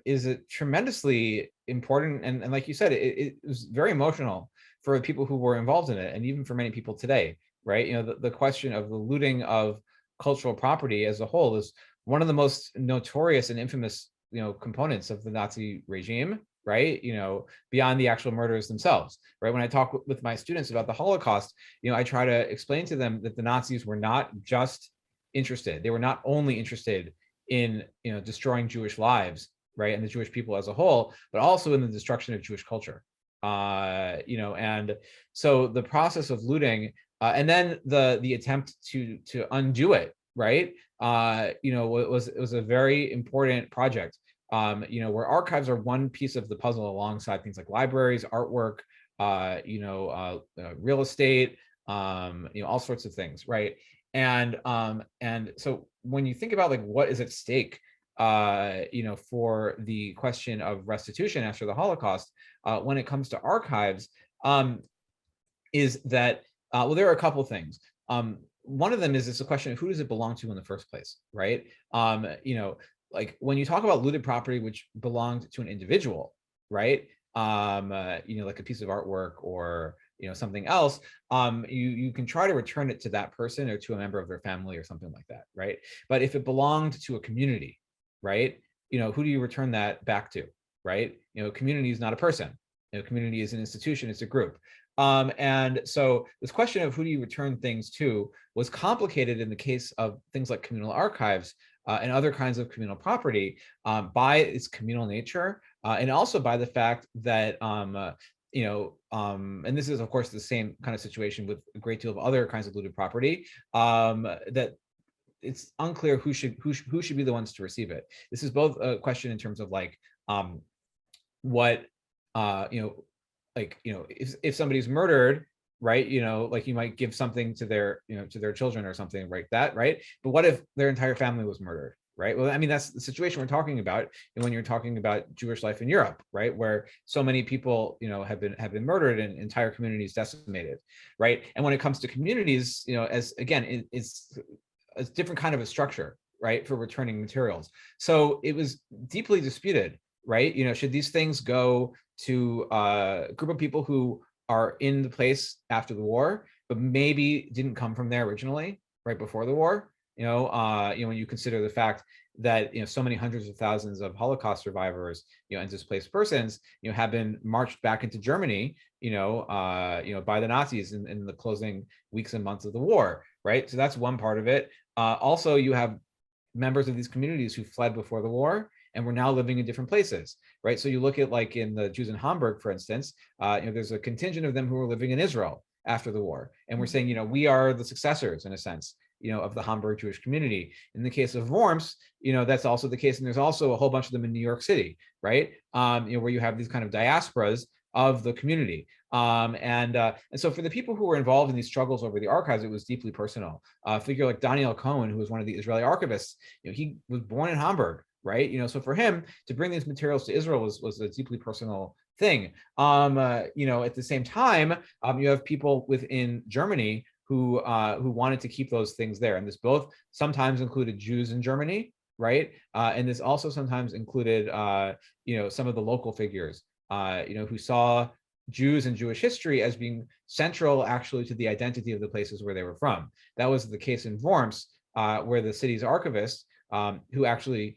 is a tremendously important, and like you said, it was very emotional for the people who were involved in it, and even for many people today, right? The question of the looting of cultural property as a whole is one of the most notorious and infamous components of the Nazi regime, right? Beyond the actual murders themselves, right? When I talk with my students about the Holocaust, I try to explain to them that the Nazis were not just interested. They were not only interested in, destroying Jewish lives, right? And the Jewish people as a whole, but also in the destruction of Jewish culture. And so the process of looting, and then the attempt to undo it, right? It was a very important project. Where archives are one piece of the puzzle alongside things like libraries, artwork, real estate, all sorts of things, right? And so when you think about like what is at stake, for the question of restitution after the Holocaust, when it comes to archives, is that there are a couple things. One of them is it's a question of who does it belong to in the first place, right? Like when you talk about looted property which belonged to an individual, right? Like a piece of artwork or something else, you can try to return it to that person or to a member of their family or something like that, right? But if it belonged to a community, right? Who do you return that back to, right? Community is not a person. Community is an institution, it's a group. And so this question of who do you return things to was complicated in the case of things like communal archives and other kinds of communal property by its communal nature, and also by the fact that and this is of course the same kind of situation with a great deal of other kinds of looted property, that it's unclear who should be the ones to receive it. This is both a question in terms of like what if somebody's murdered, right, like you might give something to their to their children or something like that, right? But what if their entire family was murdered, right? Well, I mean, that's the situation we're talking about. And when you're talking about Jewish life in Europe, right, where so many people have been murdered and entire communities decimated, right? And when it comes to communities, as again, it's a different kind of a structure, right, for returning materials. So it was deeply disputed, right? Should these things go to a group of people who are in the place after the war, but maybe didn't come from there originally, right before the war? When you consider the fact that so many hundreds of thousands of Holocaust survivors, and displaced persons, have been marched back into Germany, by the Nazis in the closing weeks and months of the war, right? So that's one part of it. Also, you have members of these communities who fled before the war and were now living in different places, right? So you look at like in the Jews in Hamburg, for instance, there's a contingent of them who were living in Israel after the war. And we're saying, we are the successors in a sense, of the Hamburg Jewish community. In the case of Worms, that's also the case. And there's also a whole bunch of them in New York City, right? Where you have these kind of diasporas of the community. And so for the people who were involved in these struggles over the archives, it was deeply personal. A figure like Daniel Cohen, who was one of the Israeli archivists, he was born in Hamburg, right? So for him to bring these materials to Israel was a deeply personal thing. At the same time, you have people within Germany who wanted to keep those things there, and this both sometimes included Jews in Germany, right? And this also sometimes included some of the local figures, who saw Jews and Jewish history as being central actually to the identity of the places where they were from. That was the case in Worms, where the city's archivist, who actually,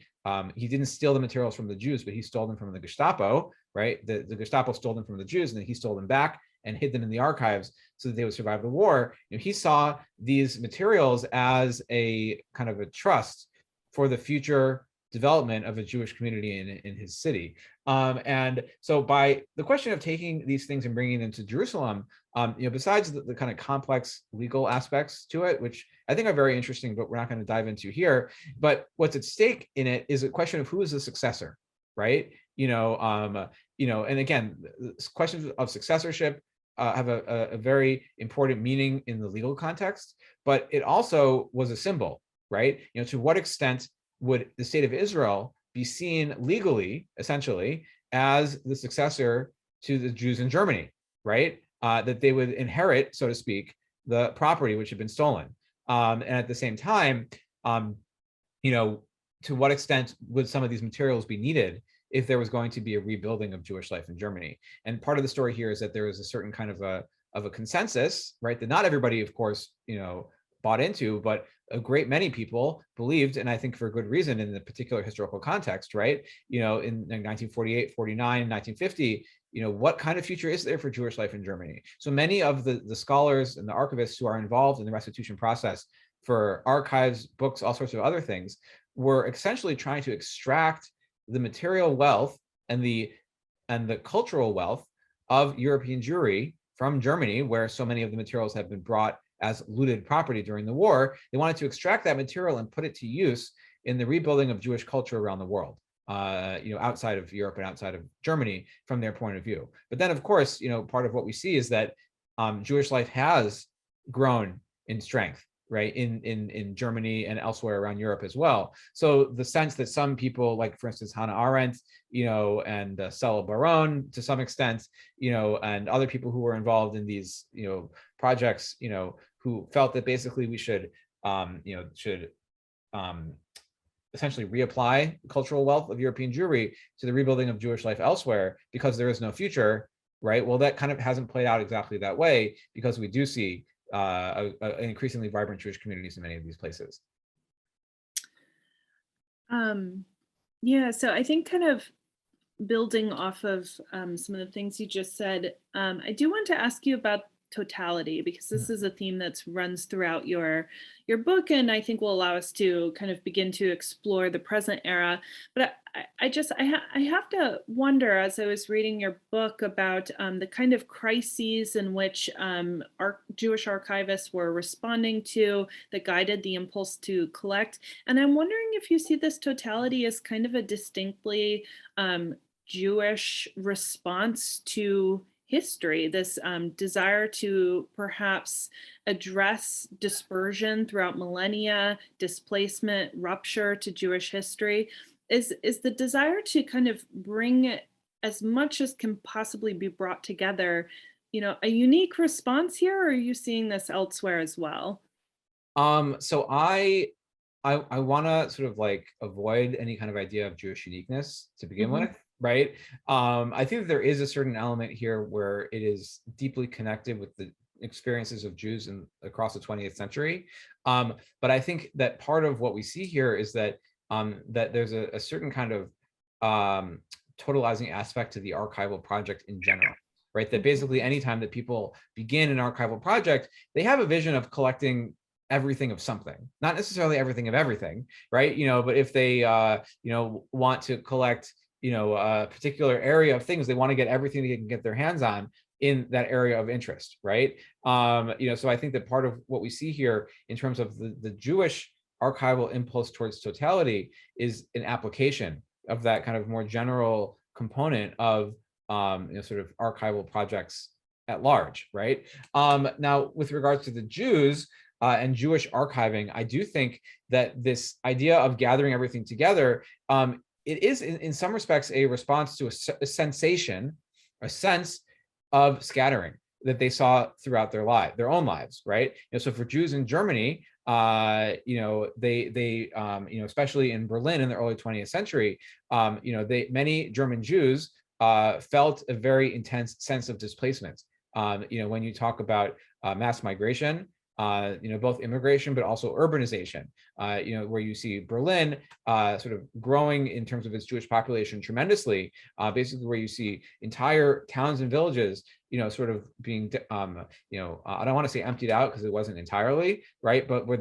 he didn't steal the materials from the Jews, but he stole them from the Gestapo, right? The Gestapo stole them from the Jews, and then he stole them back and hid them in the archives so that they would survive the war. He saw these materials as a kind of a trust for the future development of a Jewish community in his city. And so by the question of taking these things and bringing them to Jerusalem, besides the kind of complex legal aspects to it, which I think are very interesting, but we're not going to dive into here, but what's at stake in it is a question of who is the successor, right? And again, questions of successorship have a very important meaning in the legal context, but it also was a symbol, right? To what extent would the state of Israel be seen legally, essentially, as the successor to the Jews in Germany, right? That they would inherit, so to speak, the property which had been stolen. And at the same time, to what extent would some of these materials be needed if there was going to be a rebuilding of Jewish life in Germany? And part of the story here is that there is a certain kind of a consensus, right? That not everybody, of course, bought into, but a great many people believed, and I think for good reason in the particular historical context, right? In 1948, 49, 1950, what kind of future is there for Jewish life in Germany? So many of the scholars and the archivists who are involved in the restitution process for archives, books, all sorts of other things, were essentially trying to extract the material wealth and the cultural wealth of European Jewry from Germany, where so many of the materials have been brought as looted property during the war. They wanted to extract that material and put it to use in the rebuilding of Jewish culture around the world, outside of Europe and outside of Germany from their point of view. But then, of course, part of what we see is that Jewish life has grown in strength, right, in Germany and elsewhere around Europe as well. So the sense that some people, like for instance Hannah Arendt, and Sela Baron to some extent, and other people who were involved in these, projects, who felt that basically we should essentially reapply the cultural wealth of European Jewry to the rebuilding of Jewish life elsewhere because there is no future, right? Well, that kind of hasn't played out exactly that way, because we do see an increasingly vibrant Jewish communities in many of these places. Yeah, so I think kind of building off of some of the things you just said, I do want to ask you about totality, because this is a theme that runs throughout your book, and I think will allow us to kind of begin to explore the present era. But I have to wonder, as I was reading your book, about the kind of crises in which our Jewish archivists were responding to that guided the impulse to collect. And I'm wondering if you see this totality as kind of a distinctly Jewish response to history, this desire to perhaps address dispersion throughout millennia, displacement, rupture to Jewish history. Is the desire to kind of bring as much as can possibly be brought together, a unique response here, or are you seeing this elsewhere as well? So I want to sort of like avoid any kind of idea of Jewish uniqueness to begin with, right? I think that there is a certain element here where it is deeply connected with the experiences of Jews across the 20th century. But I think that part of what we see here is that that there's a certain kind of totalizing aspect to the archival project in general, right? That basically anytime that people begin an archival project, they have a vision of collecting everything of something, not necessarily everything of everything, right? But if they want to collect a particular area of things, they want to get everything they can get their hands on in that area of interest, right? So I think that part of what we see here in terms of the Jewish archival impulse towards totality is an application of that kind of more general component of sort of archival projects at large, right? Now, with regards to the Jews and Jewish archiving, I do think that this idea of gathering everything together, it is in some respects a response to a sensation, a sense of scattering that they saw throughout their own lives, right? So for Jews in Germany, they especially in Berlin in the early 20th century, many German Jews felt a very intense sense of displacement. When you talk about mass migration, both immigration, but also urbanization, where you see Berlin sort of growing in terms of its Jewish population tremendously, basically where you see entire towns and villages, sort of being, I don't want to say emptied out because it wasn't entirely, right? But where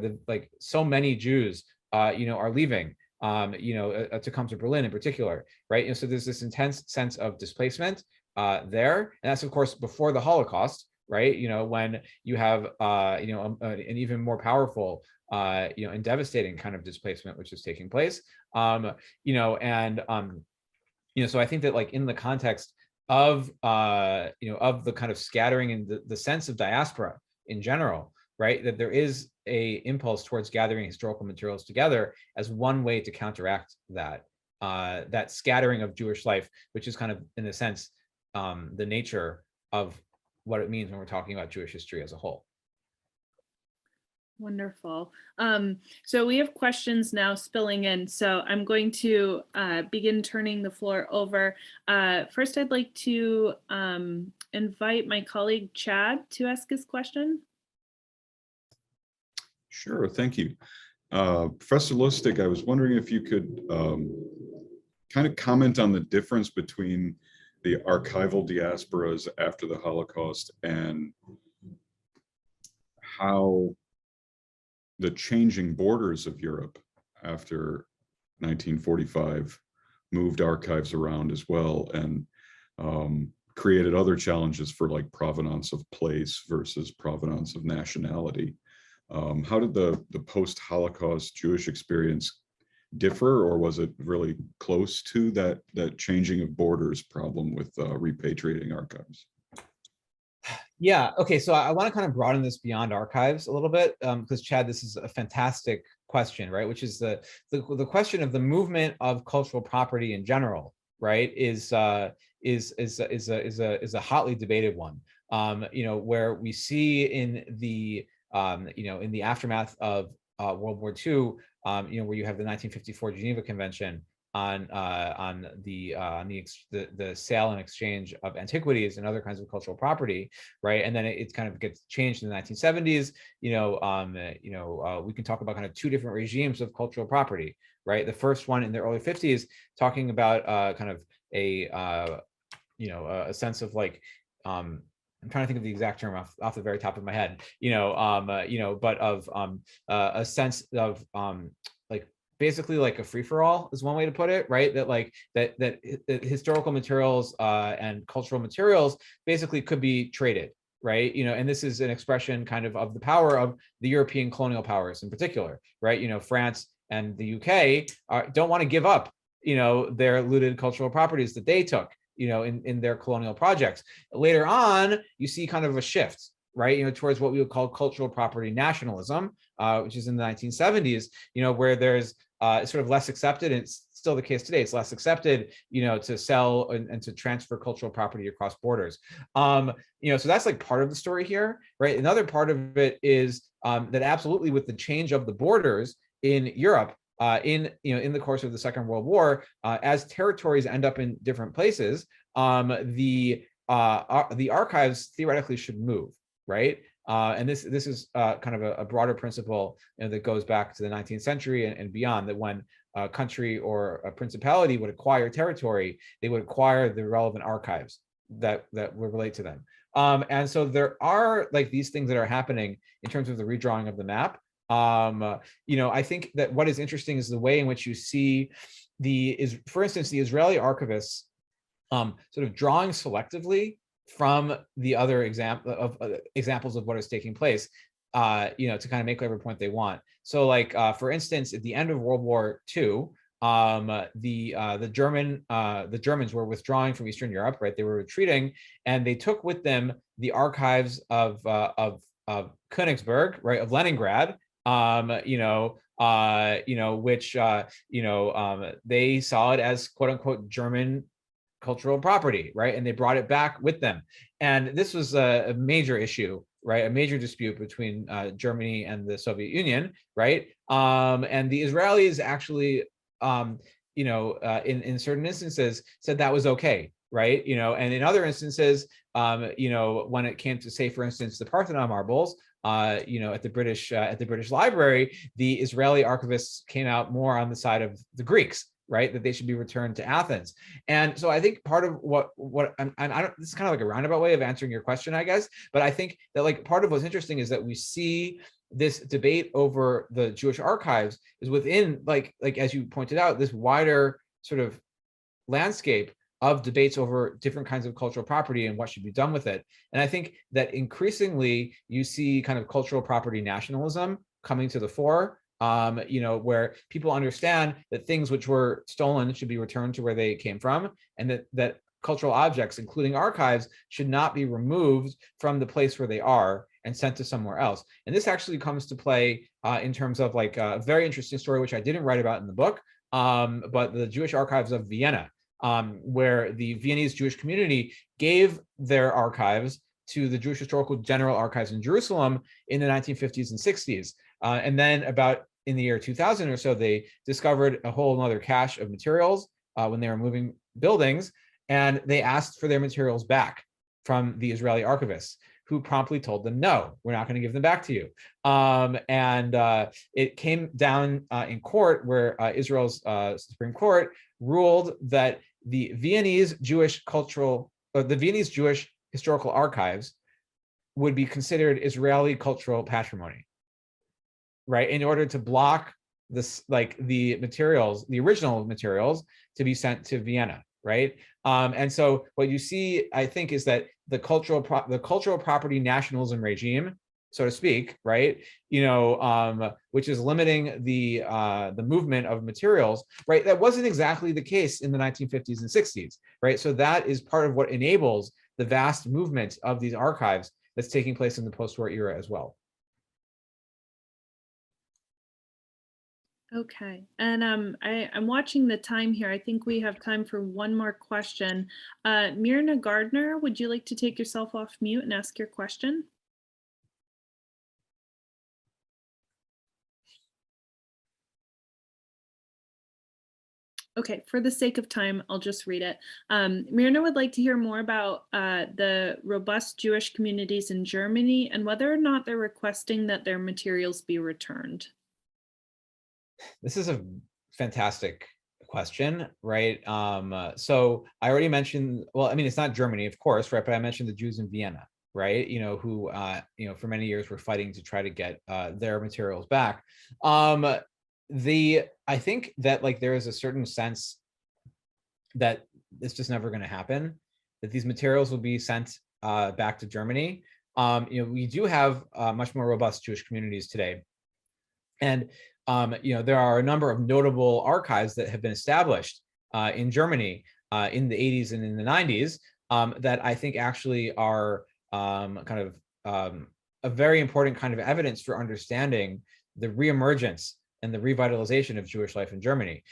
so many Jews, are leaving, to come to Berlin in particular, right? So there's this intense sense of displacement there. And that's, of course, before the Holocaust, right? When you have, an even more powerful, and devastating kind of displacement, which is taking place. So I think that in the context of, of the kind of scattering and the sense of diaspora in general, right? That there is a impulse towards gathering historical materials together as one way to counteract that, that scattering of Jewish life, which is kind of, in a sense, the nature of what it means when we're talking about Jewish history as a whole. Wonderful. So we have questions now spilling in. So I'm going to begin turning the floor over. First, I'd like to invite my colleague Chad to ask his question. Sure, thank you. Professor Lustig, I was wondering if you could kind of comment on the difference between the archival diasporas after the Holocaust and how the changing borders of Europe after 1945 moved archives around as well, and created other challenges for provenance of place versus provenance of nationality. How did the post-Holocaust Jewish experience differ, or was it really close to that changing of borders problem with repatriating archives? Yeah, okay, so I want to kind of broaden this beyond archives a little bit, because Chad, this is a fantastic question, right? Which is the question of the movement of cultural property in general, right? Is a hotly debated one. Where we see in the in the aftermath of World War II, where you have the 1954 Geneva Convention on the sale and exchange of antiquities and other kinds of cultural property, right? And then it kind of gets changed in the 1970s. We can talk about kind of two different regimes of cultural property, right? The first one in the early 50s, talking about kind of a sense of I'm trying to think of the exact term off the very top of my head, but of a sense of like basically like a free-for-all is one way to put it, right? That like that historical materials and cultural materials basically could be traded, right? And this is an expression kind of the power of the European colonial powers in particular, right? France and the UK don't want to give up, their looted cultural properties that they took, in their colonial projects. Later on, you see kind of a shift, right, towards what we would call cultural property nationalism, which is in the 1970s, where there's sort of less accepted, and it's still the case today, it's less accepted, to sell and to transfer cultural property across borders. So that's like part of the story here, right? Another part of it is that absolutely with the change of the borders in Europe, in the course of the Second World War, as territories end up in different places, the archives theoretically should move, right? And this is kind of a broader principle that goes back to the 19th century and beyond, that when a country or a principality would acquire territory, they would acquire the relevant archives that would relate to them. And so there are like these things that are happening in terms of the redrawing of the map. I think that what is interesting is the way in which you see for instance, the Israeli archivists sort of drawing selectively from the other examples of what is taking place, to kind of make whatever point they want. So like, for instance, at the end of World War II, the Germans were withdrawing from Eastern Europe, right? They were retreating, and they took with them the archives of Königsberg, right, of Leningrad, which they saw it as quote unquote German cultural property, right? And they brought it back with them. And this was a major issue, right? A major dispute between Germany and the Soviet Union, right? And the Israelis actually, in certain instances said that was okay, right? And in other instances, when it came to, say, for instance, the Parthenon marbles, at the British Library, the Israeli archivists came out more on the side of the Greeks, right? That they should be returned to Athens. And so I think part of what this is kind of like a roundabout way of answering your question, I guess, but I think that like part of what's interesting is that we see this debate over the Jewish archives is within like as you pointed out, this wider sort of landscape of debates over different kinds of cultural property and what should be done with it. And I think that increasingly you see kind of cultural property nationalism coming to the fore, where people understand that things which were stolen should be returned to where they came from, and that cultural objects, including archives, should not be removed from the place where they are and sent to somewhere else. And this actually comes to play in terms of like a very interesting story, which I didn't write about in the book, but the Jewish archives of Vienna, where the Viennese Jewish community gave their archives to the Jewish Historical General Archives in Jerusalem in the 1950s and 60s. And then about in the year 2000 or so, they discovered a whole other cache of materials when they were moving buildings, and they asked for their materials back from the Israeli archivists, who promptly told them, no, we're not going to give them back to you. And it came down in court where Israel's Supreme Court ruled that the Viennese Jewish Historical Archives would be considered Israeli cultural patrimony, right? In order to block this, like the original materials, to be sent to Vienna, right? And so what you see, I think, is that the cultural property nationalism regime, so to speak, right? Which is limiting the movement of materials, right? That wasn't exactly the case in the 1950s and 60s, right? So that is part of what enables the vast movement of these archives that's taking place in the post-war era as well. Okay, and I'm watching the time here. I think we have time for one more question. Myrna Gardner, would you like to take yourself off mute and ask your question? Okay, for the sake of time, I'll just read it. Myrna would like to hear more about the robust Jewish communities in Germany and whether or not they're requesting that their materials be returned. This is a fantastic question, right? So I already mentioned, well, I mean, it's not Germany, of course, right? But I mentioned the Jews in Vienna, right? Who, for many years were fighting to try to get their materials back. I think that like there is a certain sense that it's just never going to happen, that these materials will be sent back to Germany. We do have much more robust Jewish communities today. And there are a number of notable archives that have been established in Germany in the 80s and in the 90s that I think actually are kind of a very important kind of evidence for understanding the reemergence and the revitalization of Jewish life in Germany.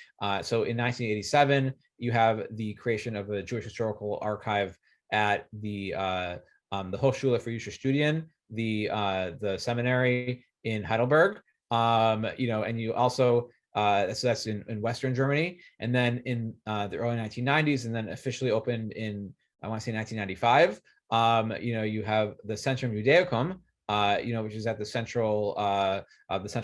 So in 1987, you have the creation of a Jewish historical archive at the Hochschule für Jüdische Studien, the seminary in Heidelberg. And you also so that's in Western Germany, and then in the early 1990s, and then officially opened in, I want to say, 1995. You have the Centrum Judaicum, which is at the central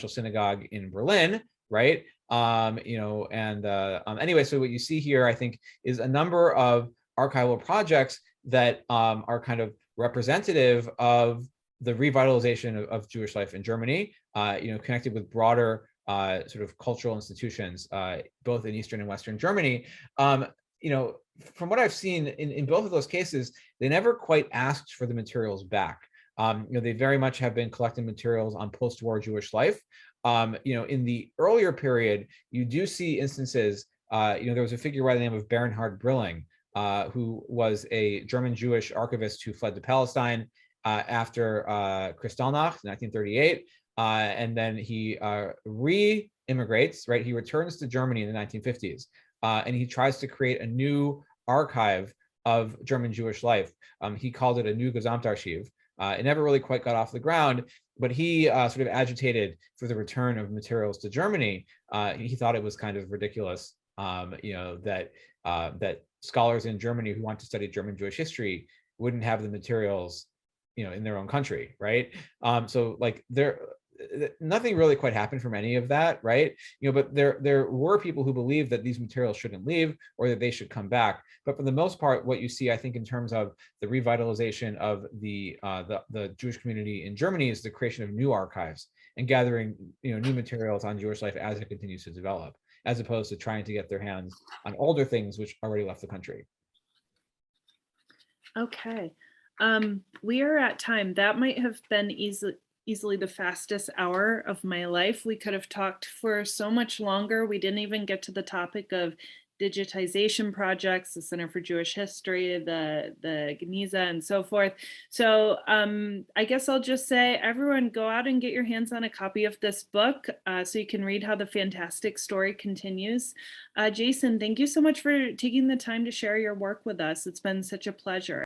synagogue in Berlin, right? Anyway, so what you see here, I think, is a number of archival projects that are kind of representative of the revitalization of Jewish life in Germany, connected with broader sort of cultural institutions, both in Eastern and Western Germany. From what I've seen in both of those cases, they never quite asked for the materials back. They very much have been collecting materials on post-war Jewish life. In the earlier period, you do see instances, there was a figure by the name of Bernhard Brilling, who was a German Jewish archivist who fled to Palestine after Kristallnacht in 1938. And then he re-immigrates, right? He returns to Germany in the 1950s, and he tries to create a new archive of German Jewish life. He called it a new Gesamtarchiv. It never really quite got off the ground, but he sort of agitated for the return of materials to Germany. He thought it was kind of ridiculous, that scholars in Germany who want to study German Jewish history wouldn't have the materials, in their own country, right? So like nothing really quite happened from any of that, right? But there were people who believed that these materials shouldn't leave or that they should come back. But for the most part, what you see, I think, in terms of the revitalization of the Jewish community in Germany is the creation of new archives and gathering, new materials on Jewish life as it continues to develop, as opposed to trying to get their hands on older things which already left the country. Okay. We are at time. That might have been easily the fastest hour of my life. We could have talked for so much longer. We didn't even get to the topic of digitization projects, the Center for Jewish History, the Geniza, and so forth. So I guess I'll just say, everyone go out and get your hands on a copy of this book so you can read how the fantastic story continues. Jason, thank you so much for taking the time to share your work with us. It's been such a pleasure.